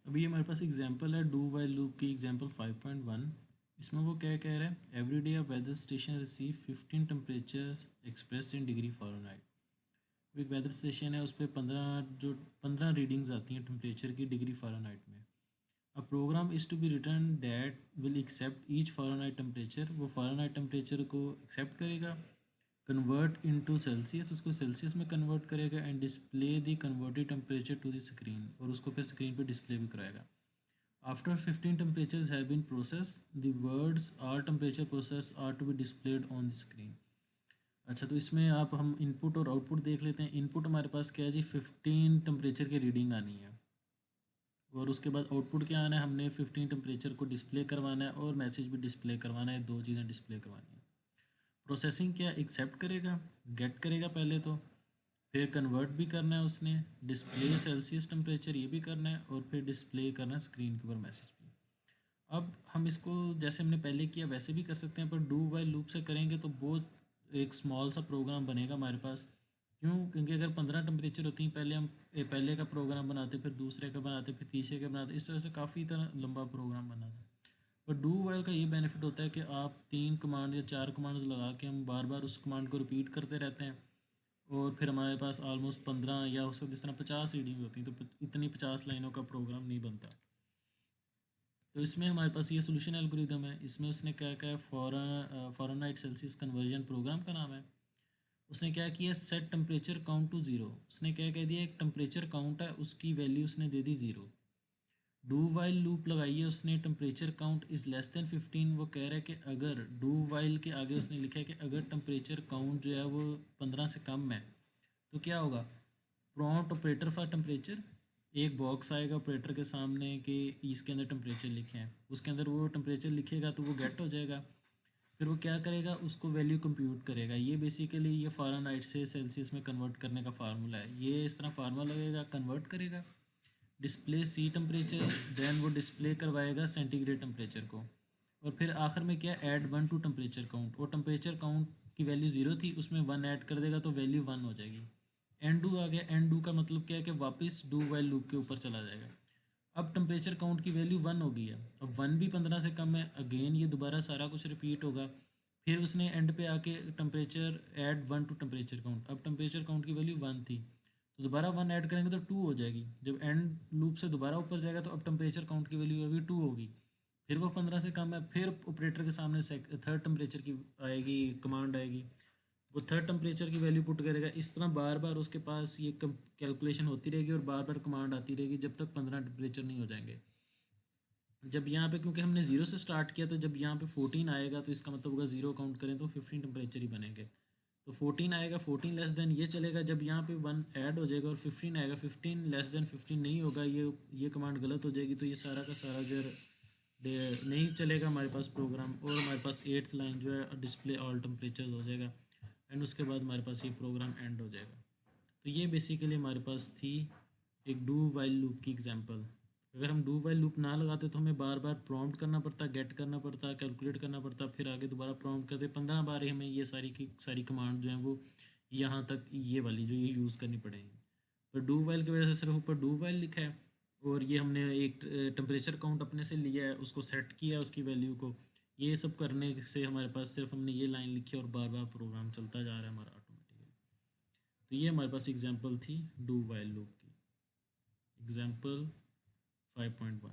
अभी हमारे पास एग्जांपल है डू वाइल लूप की एग्जांपल 5.1। इसमें वो क्या कह रहा है, every day a weather station receive 15 temperatures express in degree Fahrenheit. एक वेदर स्टेशन है, उस पर 15 रीडिंग्स आती हैं टेम्परेचर की डिग्री फ़ारेनहाइट में। A program is to be written that will accept each Fahrenheit temperature. वो फ़ारेनहाइट टेम्परेचर को एक्सेप्ट करेगा, कन्वर्ट इनटू सेल्सियस, उसको सेल्सियस में कन्वर्ट करेगा and display the converted temperature to the screen, और उसको फिर स्क्रीन पे डिस्प्ले भी कराएगा। After 15 temperatures have been processed, the words all temperature process are to be displayed on the screen। अच्छा, तो इसमें आप हम इनपुट और आउटपुट देख लेते हैं। इनपुट हमारे पास क्या है जी, 15 टेम्परेचर की रीडिंग आनी है, और उसके बाद आउटपुट क्या आना है, हमने 15 टेम्परेचर को डिस्प्ले करवाना है और मैसेज भी डिस्प्ले करवाना है, दो चीज़ें डिस्प्ले करवानी है। प्रोसेसिंग क्या एक्सेप्ट करेगा, गेट करेगा पहले तो, फिर कन्वर्ट भी करना है उसने, डिस्प्ले सेल्सियस टेम्परेचर ये भी करना है, और फिर डिस्प्ले करना है स्क्रीन के ऊपर मैसेज भी। अब हम इसको जैसे हमने पहले किया वैसे भी कर सकते हैं, पर डू वाइल लूप से करेंगे तो बहुत एक स्मॉल सा प्रोग्राम बनेगा हमारे पास। क्यों? क्योंकि अगर 15 टेम्परेचर होती हैं, पहले हम पहले का प्रोग्राम बनाते, फिर दूसरे का बनाते, फिर तीसरे का बनाते, इस तरह से काफ़ी तरह लंबा प्रोग्राम बनाते। पर डू वाइल का ये बेनिफिट होता है कि आप 3 कमांड या 4 कमांड्स लगा के हम बार बार उस कमांड को रिपीट करते रहते हैं, और फिर हमारे पास ऑलमोस्ट 15 या उससे जिस तरह 50 रीडिंग होती हैं, तो इतनी 50 लाइनों का प्रोग्राम नहीं बनता। तो इसमें हमारे पास ये सोल्यूशन एल्गोरिदम है। इसमें उसने क्या क्या फ़ारेनहाइट सेल्सियस कन्वर्जन प्रोग्राम का नाम है। उसने क्या किया, set temperature count to zero. उसने क्या कह दिया, एक टेम्परेचर काउंट है उसकी वैल्यू उसने दे दी ज़ीरो। डू वाइल लूप लगाई है उसने, temperature count is less than 15। वो कह रहा है कि अगर डू वाइल के आगे उसने लिखा है कि अगर टेम्परेचर काउंट जो है वो 15 से कम है तो क्या होगा, प्रॉम्प्ट ऑपरेटर फॉर टेम्परेचर, एक बॉक्स आएगा ऑपरेटर के सामने कि इसके अंदर टेम्परेचर लिखे हैं, उसके अंदर वो टेम्परेचर लिखेगा तो वो गेट हो जाएगा। फिर वो क्या करेगा, उसको वैल्यू कंप्यूट करेगा। ये बेसिकली ये फ़ारेनहाइट से सेल्सियस में कन्वर्ट करने का फार्मूला है। ये इस तरह फार्मूला लगेगा, कन्वर्ट करेगा, डिस्प्ले सी टेम्परेचर, देन वो डिस्प्ले करवाएगा सेंटीग्रेड टेम्परेचर को, और फिर आखिर में क्या, add one two temperature count. और टेम्परेचर काउंट की वैल्यू ज़ीरो थी, उसमें वन ऐड कर देगा तो वैल्यू वन हो जाएगी। एंड डू आ गया। एंड डू का मतलब क्या है कि वापस डू वाइल लूप के ऊपर चला जाएगा। अब टेम्परेचर काउंट की वैल्यू वन हो गई है, अब वन भी 15 से कम है, अगेन ये दोबारा सारा कुछ रिपीट होगा। फिर उसने एंड पे आके temperature add one two temperature count, अब टेम्परेचर काउंट की वैल्यू वन थी तो दोबारा वन ऐड करेंगे तो टू हो जाएगी। जब एंड लूप से दोबारा ऊपर जाएगा तो अब टेम्परेचर काउंट की वैल्यू अभी टू होगी। फिर वो 15 से कम है, फिर ऑपरेटर के सामने थर्ड टेम्परेचर की आएगी कमांड आएगी, वो थर्ड टेम्परेचर की वैल्यू पुट करेगा। इस तरह बार बार उसके पास ये कैलकुलेशन होती रहेगी और बार बार कमांड आती रहेगी जब तक 15 टेम्परेचर नहीं हो जाएंगे। जब यहाँ पे क्योंकि हमने ज़ीरो से स्टार्ट किया तो जब यहाँ पे 14 आएगा तो इसका मतलब होगा ज़ीरो काउंट करें तो 15 टेम्परेचर ही बनेंगे। तो 14 आएगा, 14 लेस देन ये चलेगा, जब यहाँ पे वन ऐड हो जाएगा और 15 आएगा, 15 लेस देन 15 नहीं होगा, ये कमांड गलत हो जाएगी, तो ये सारा का सारा जो है नहीं चलेगा हमारे पास प्रोग्राम, और हमारे पास 8th लाइन जो है डिस्प्ले ऑल टेम्परेचर हो जाएगा, एंड उसके बाद हमारे पास ये प्रोग्राम एंड हो जाएगा। तो ये बेसिकली हमारे पास थी एक डू वाइल लूप की एग्जांपल। अगर हम डू वाइल लूप ना लगाते तो हमें बार बार प्रॉम्प्ट करना पड़ता, गेट करना पड़ता, कैलकुलेट करना पड़ता, फिर आगे दोबारा प्रॉम्प्ट करते, 15 बार ही हमें ये सारी की सारी कमांड जो हैं वो यहाँ तक ये वाली जो ये यूज़ करनी पड़ेगी। पर डू वाइल की वजह से सिर्फ ऊपर डू वाइल लिखा है, और ये हमने एक टेम्परेचर काउंट अपने से लिया है, उसको सेट किया उसकी वैल्यू को। ये सब करने से हमारे पास सिर्फ हमने ये लाइन लिखी और बार बार प्रोग्राम चलता जा रहा है हमारा ऑटोमेटिकली। तो ये हमारे पास एग्जांपल थी डू वाइल लूप की, एग्जांपल 5.1।